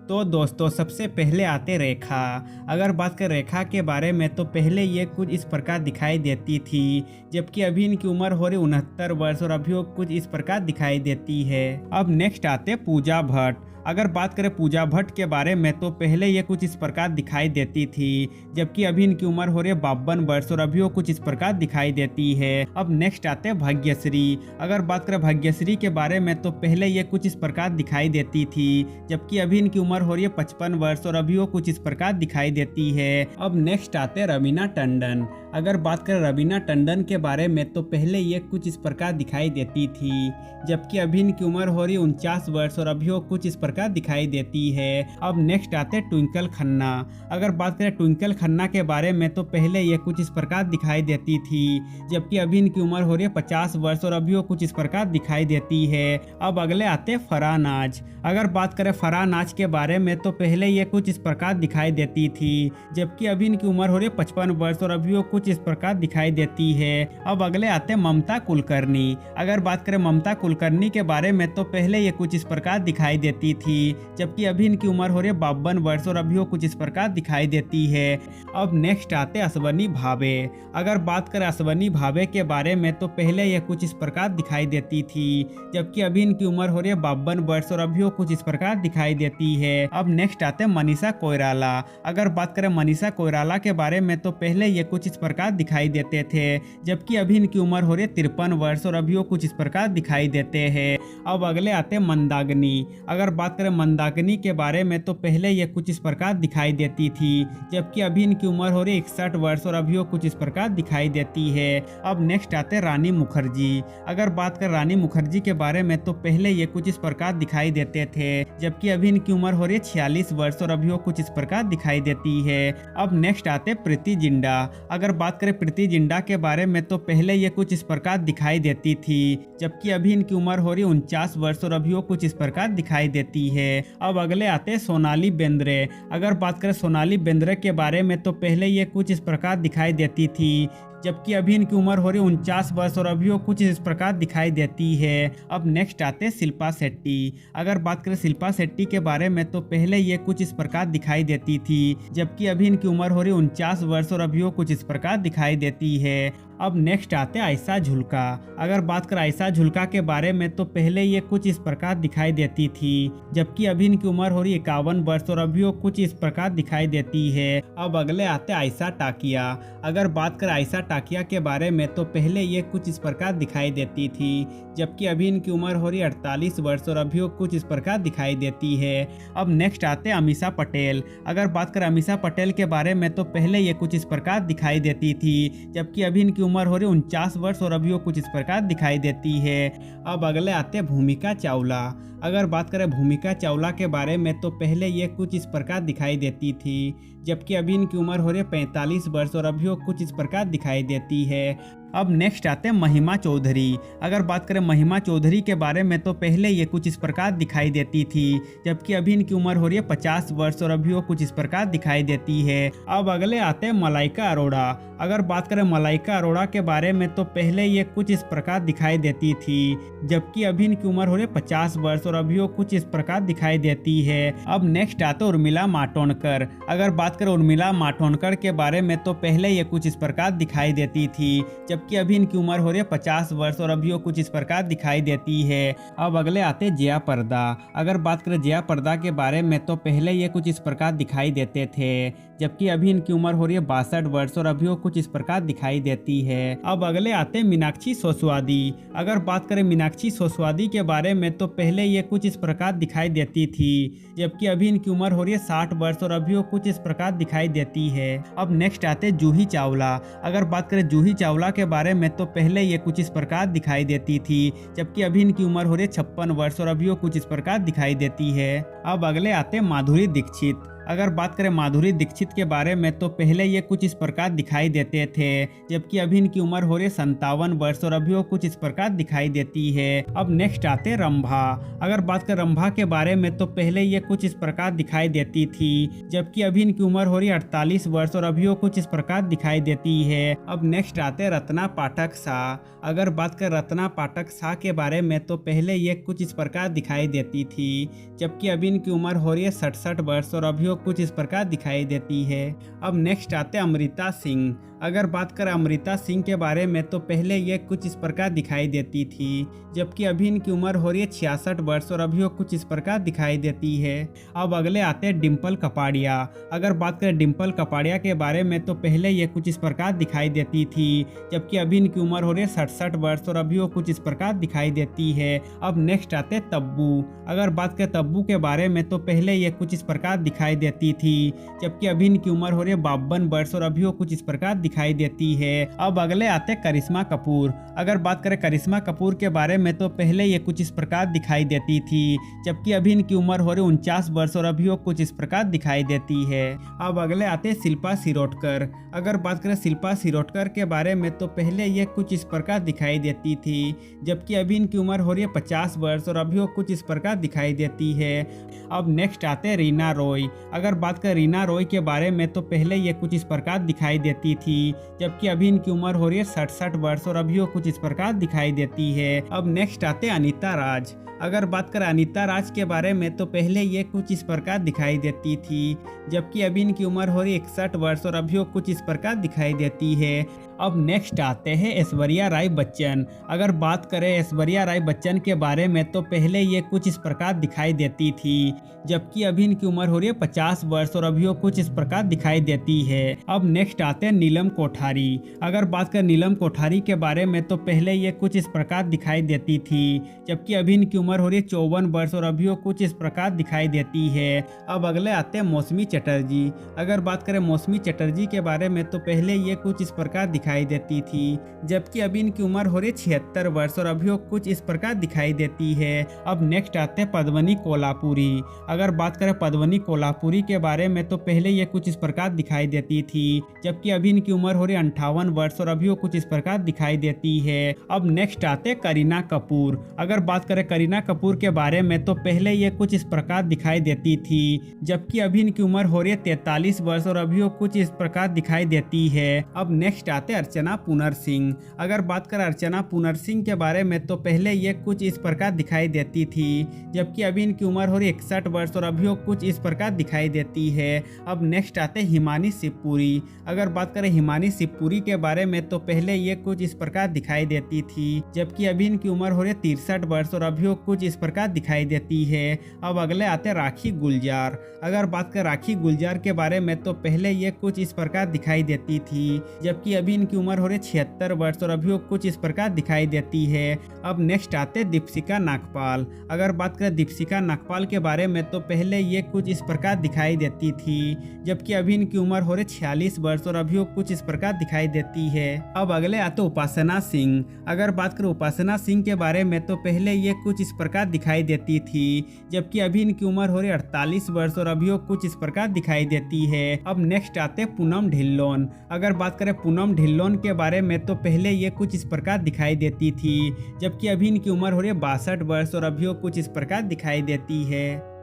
तो दोस्तों सबसे पहले आते रेखा। अगर बात करें रेखा के बारे में तो पहले ये कुछ इस प्रकार दिखाई देती थी, जबकि अभी इनकी उम्र हो रही 69 वर्ष और अभी वो कुछ इस प्रकार दिखाई देती है। अब नेक्स्ट आते पूजा भट्ट। अगर बात करें पूजा भट्ट के बारे में तो पहले ये कुछ इस प्रकार दिखाई देती थी, जबकि अभी इनकी उम्र हो रही है 52 वर्ष और अभी वो कुछ इस प्रकार दिखाई देती है। अब नेक्स्ट आते हैं भाग्यश्री। अगर बात करें भाग्यश्री के बारे में तो पहले ये कुछ इस प्रकार दिखाई देती थी, जबकि अभी इनकी उम्र हो रही है 55 वर्ष और अभी वो कुछ इस प्रकार दिखाई देती है। अब नेक्स्ट आते हैं रवीना टंडन। अगर बात करें रवीना टंडन के बारे में तो पहले ये कुछ इस प्रकार दिखाई देती थी, जबकि अभी इनकी उम्र हो रही है 49 वर्ष और अभी वो कुछ इस प्रकार दिखाई देती है। अब नेक्स्ट आते ट्विंकल खन्ना। अगर बात करें ट्विंकल खन्ना के बारे में तो पहले ये कुछ इस प्रकार दिखाई देती थी, जबकि अभी इनकी उम्र हो रही है 50 वर्ष और अभी वो कुछ इस प्रकार दिखाई देती है। अब अगले आते फराह नाज। अगर बात करें फराह नाज के बारे में तो पहले ये कुछ इस प्रकार दिखाई देती थी, जबकि अभी इनकी उम्र हो रही है 55 वर्ष और अभी वो कुछ इस प्रकार दिखाई देती है। अब अगले आते ममता कुलकर्णी। अगर बात करें ममता कुलकर्णी के बारे में तो पहले ये कुछ इस प्रकार दिखाई देती थी, जबकि अभी इनकी उम्र हो रही है 52 वर्ष और अभी वो कुछ इस प्रकार दिखाई देती है। अब नेक्स्ट आते अश्वनी भावे। अगर बात करें अश्वनी भावे के बारे में तो पहले ये कुछ इस प्रकार दिखाई देती थी, जबकि अभी इनकी उम्र हो रही है 52 वर्ष और अभी वो कुछ इस प्रकार दिखाई देती है। अब नेक्स्ट आते मनीषा कोइराला। अगर बात करें मनीषा कोइराला के बारे में तो पहले ये कुछ इस प्रकार दिखाई देते थे, जबकि अभी इनकी उम्र हो रही है 53 वर्ष और अभी वो कुछ इस प्रकार दिखाई देते हैं। अब अगले आते मंदाकिनी। अगर बात करें मंदाकिनी के बारे में तो पहले ये कुछ इस प्रकार दिखाई देती थी, जबकि अभी इनकी उम्र हो रही है 61 वर्ष और अभी वो कुछ इस प्रकार दिखाई देती है। अब नेक्स्ट आते रानी मुखर्जी। अगर बात करें रानी मुखर्जी के बारे में तो पहले ये कुछ इस प्रकार दिखाई देते थे, जबकि अभी इनकी उम्र हो रही है 46 वर्ष और अभी वो कुछ इस प्रकार दिखाई देती है। अब नेक्स्ट आते प्रीति जिंटा। अगर बात करें प्रीति जिंटा के बारे में तो पहले ये कुछ इस प्रकार दिखाई देती थी, जबकि अभी इनकी उम्र हो रही है 49 वर्ष और अभी वो कुछ इस प्रकार दिखाई देती है। अब अगले आते सोनाली बेंद्रे। अगर बात करें सोनाली बेंद्रे के बारे में तो पहले ये कुछ इस प्रकार दिखाई देती थी, जबकि अभी इनकी उम्र हो रही है 49 वर्ष और अभी वो कुछ इस प्रकार दिखाई देती है। अब नेक्स्ट आते शिल्पा शेट्टी। अगर बात करें शिल्पा शेट्टी के बारे में तो पहले ये कुछ इस प्रकार दिखाई देती थी, जबकि अभी इनकी उम्र हो रही है 49 वर्ष और अभी वो कुछ इस प्रकार दिखाई देती है। अब नेक्स्ट आते आयशा झुल्का। अगर बात करें आयशा झुल्का के बारे में तो पहले ये कुछ इस प्रकार दिखाई देती थी, जबकि अभी इनकी उम्र हो रही है 51 वर्ष और अभी वो कुछ इस प्रकार दिखाई देती है। अब अगले आते आयशा टाकिया। अगर बात करें आयशा टाकिया के बारे में तो पहले ये कुछ इस प्रकार दिखाई देती थी, जबकि अभी इनकी उम्र हो रही है 48 वर्ष और अभी वो कुछ इस प्रकार दिखाई देती है। अब नेक्स्ट आते अमीषा पटेल। अगर बात करें अमीषा पटेल के बारे में तो पहले ये कुछ इस प्रकार दिखाई देती थी, जबकि अभी इनकी उम्र हो रही 49 वर्ष और अभी वो कुछ इस प्रकार दिखाई देती है। अब अगले आते भूमिका चावला। अगर बात करें भूमिका चावला के बारे में तो पहले ये कुछ इस प्रकार दिखाई देती थी, जबकि अभी इनकी उम्र हो रही है 45 वर्ष और अभी वो कुछ इस प्रकार दिखाई देती है। अब नेक्स्ट आते हैं महिमा चौधरी। अगर बात करें महिमा चौधरी के बारे में तो पहले ये कुछ इस प्रकार दिखाई देती थी, जबकि अभी इनकी उम्र हो रही है 50 वर्ष और अभी वो कुछ इस प्रकार दिखाई देती है। अब अगले आते हैं मलाइका अरोड़ा। अगर बात करें मलाइका अरोड़ा के बारे में तो पहले ये कुछ इस प्रकार दिखाई देती थी, जबकि अभी इनकी उम्र हो रही है 50 वर्ष और अभी वो कुछ इस प्रकार दिखाई देती है। अब नेक्स्ट आते उर्मिला मातोंडकर। अगर बात करें उर्मिला मातोंडकर के बारे में तो पहले ये कुछ इस प्रकार दिखाई देती थी, जबकि अभी इनकी उम्र हो रही है 50 वर्ष और अभी वो कुछ इस प्रकार दिखाई देती है। अब अगले आते जया प्रदा। अगर बात करें जया प्रदा के बारे में तो पहले ये कुछ इस प्रकार दिखाई देते थे, जबकि अभी इनकी उम्र हो रही है 62 वर्ष और अभी वो कुछ इस प्रकार दिखाई देती है। अब अगले आते मीनाक्षी सोसवादी। अगर बात करें मीनाक्षी सोसवादी के बारे में तो पहले ये कुछ इस प्रकार दिखाई देती थी, जबकि अभी इनकी उम्र हो रही है 60 वर्ष और अभी वो कुछ इस प्रकार दिखाई देती है। अब नेक्स्ट आते जूही चावला। अगर बात करें जूही चावला के बारे में तो पहले ये कुछ इस प्रकार दिखाई देती थी, जबकि अभी इनकी उम्र हो रही है 56 वर्ष और अभी वो कुछ इस प्रकार दिखाई देती है। अब अगले आते माधुरी दीक्षित। अगर बात करें माधुरी दीक्षित के बारे में तो पहले ये कुछ इस प्रकार दिखाई देते थे, जबकि अभी इनकी उम्र हो रही है 57 वर्ष और अभी वो कुछ इस प्रकार दिखाई देती है। अब नेक्स्ट आते रंभा। अगर बात करें रंभा के बारे में तो पहले ये कुछ इस प्रकार दिखाई देती थी, जबकि अभी इनकी उम्र हो रही है 48 वर्ष और अभी वो कुछ इस प्रकार दिखाई देती है। अब नेक्स्ट आते रत्ना पाठक शाह। अगर बात करें रत्ना पाठक शाह के बारे में तो पहले ये कुछ इस प्रकार दिखाई देती थी, जबकि अभी इनकी उम्र हो रही है 67 वर्ष और अभी वो कुछ इस प्रकार दिखाई देती है। अब नेक्स्ट आते अमृता सिंह। अगर बात करें अमृता सिंह के बारे में तो पहले ये कुछ इस प्रकार दिखाई देती थी, जबकि अभी इनकी उम्र हो रही है 66 वर्ष और अभी वो कुछ इस प्रकार दिखाई देती है। अब अगले आते हैं डिम्पल कपाड़िया। अगर बात करें डिम्पल कपाड़िया के बारे में तो पहले ये कुछ इस प्रकार दिखाई देती थी, जबकि अभी इनकी उम्र हो रही है 67 वर्ष और अभी वो कुछ इस प्रकार दिखाई देती है। अब नेक्स्ट आते तब्बू। अगर बात करें तब्बू के बारे में तो पहले ये कुछ इस प्रकार दिखाई देती थी, जबकि अभी इनकी उम्र हो रही है 52 वर्ष और अभी वो कुछ इस प्रकार दिखाई देती है। अब अगले आते करिश्मा कपूर। अगर बात करें करिश्मा कपूर के बारे में तो पहले ये कुछ इस प्रकार दिखाई देती थी, जबकि अभी इनकी उम्र हो रही 49 वर्ष और अभी वो कुछ इस प्रकार दिखाई देती है। अब अगले आते शिल्पा शिरोडकर। अगर बात करें शिल्पा शिरोडकर के बारे में तो पहले ये कुछ इस प्रकार दिखाई देती थी, जबकि अभी इनकी उम्र हो रही है 50 वर्ष और अभी वो कुछ इस प्रकार दिखाई देती है। अब नेक्स्ट आते रीना रॉय। अगर बात करें रीना रॉय के बारे में तो पहले ये कुछ इस प्रकार दिखाई देती थी, जबकि अभी इनकी उम्र हो रही है 67 वर्ष और अभी वो कुछ इस प्रकार दिखाई देती है। अब नेक्स्ट आते अनीता राज। अगर बात करें अनीता राज के बारे में तो पहले ये कुछ इस प्रकार दिखाई देती थी, जबकि अभी इनकी उम्र हो रही है 61 वर्ष और अभी वो कुछ इस प्रकार दिखाई देती है। अब नेक्स्ट आते हैं ऐश्वर्या राय बच्चन। अगर बात करें ऐश्वर्या राय बच्चन के बारे में तो पहले ये कुछ इस प्रकार दिखाई देती थी, जबकि अभी इनकी उम्र हो रही है 50 वर्ष और अभी वो कुछ इस प्रकार दिखाई देती है। अब नेक्स्ट आते हैं नीलम कोठारी। अगर बात करें नीलम कोठारी के बारे में तो पहले ये कुछ इस प्रकार दिखाई देती थी, जबकि अभी इनकी उम्र हो रही है 54 वर्ष और अभी वो कुछ इस प्रकार दिखाई देती है। अब अगले आते हैं मौसमी चटर्जी। अगर बात करें मौसमी चटर्जी के बारे में तो पहले ये कुछ इस प्रकार दिखाई देती थी, जबकि अभी इनकी उम्र हो रही है 76 वर्ष और अभी वो कुछ इस प्रकार दिखाई देती है। अब नेक्स्ट आते हैं पद्मनी कोल्हापुरी। अगर बात करें पद्मनी कोल्हापुरी के बारे में तो पहले ये कुछ इस प्रकार दिखाई देती थी, जबकि अभी इनकी उम्र हो रही है 58 वर्ष और अभी वो कुछ इस प्रकार दिखाई देती है। अब नेक्स्ट आते हैं करीना कपूर। अगर बात करें करीना कपूर के बारे में तो पहले ये कुछ इस प्रकार दिखाई देती थी, जबकि अभी इनकी उम्र हो रही है 43 वर्ष और अभी वो कुछ इस प्रकार दिखाई देती है। अब नेक्स्ट आते हैं अर्चना पुनर सिंह। अगर बात करें अर्चना पुनर सिंह के बारे में तो पहले ये कुछ इस प्रकार दिखाई देती थी, जबकि अभी इनकी उम्र हो रही है 61 वर्ष और अभी वो कुछ इस प्रकार दिखाई देती है। अब नेक्स्ट आते हैं हिमानी शिवपुरी। अगर बात करें हिमानी शिवपुरी के बारे में तो पहले ये कुछ इस प्रकार दिखाई देती थी, जबकि अभी इनकी उम्र हो रही है 63 वर्ष और अभी वो कुछ इस प्रकार दिखाई देती है। अब अगले आते हैं राखी गुलजार। अगर बात करें राखी गुलजार के बारे में तो पहले ये कुछ इस प्रकार दिखाई देती थी, जबकि अभी इनकी उम्र हो रही है 76 वर्ष और अभी वो कुछ इस प्रकार दिखाई देती है। अब नेक्स्ट आते हैं दीपशिका नागपाल। अगर बात करें दीपशिका नागपाल के बारे में तो पहले ये कुछ इस प्रकार दिखाई देती थी, जबकि अभी इनकी उम्र हो रही है 46 वर्ष और अभी वो कुछ इस प्रकार दिखाई देती है। अब अगले आते उपासना सिंह। अगर बात करें उपासना सिंह के बारे में तो पहले ये कुछ इस प्रकार दिखाई देती थी, जबकि अभी इनकी उम्र हो रही है 48 वर्ष और अभी वो कुछ इस प्रकार दिखाई देती है। अब नेक्स्ट आते हैं पूनम ढिल्लोन। अगर बात करें पूनम ढिल्लोन के बारे में तो पहले ये कुछ इस प्रकार दिखाई देती थी, जबकि अभी इनकी उम्र हो रही है 62 वर्ष और अभी वो कुछ इस प्रकार दिखाई देती है।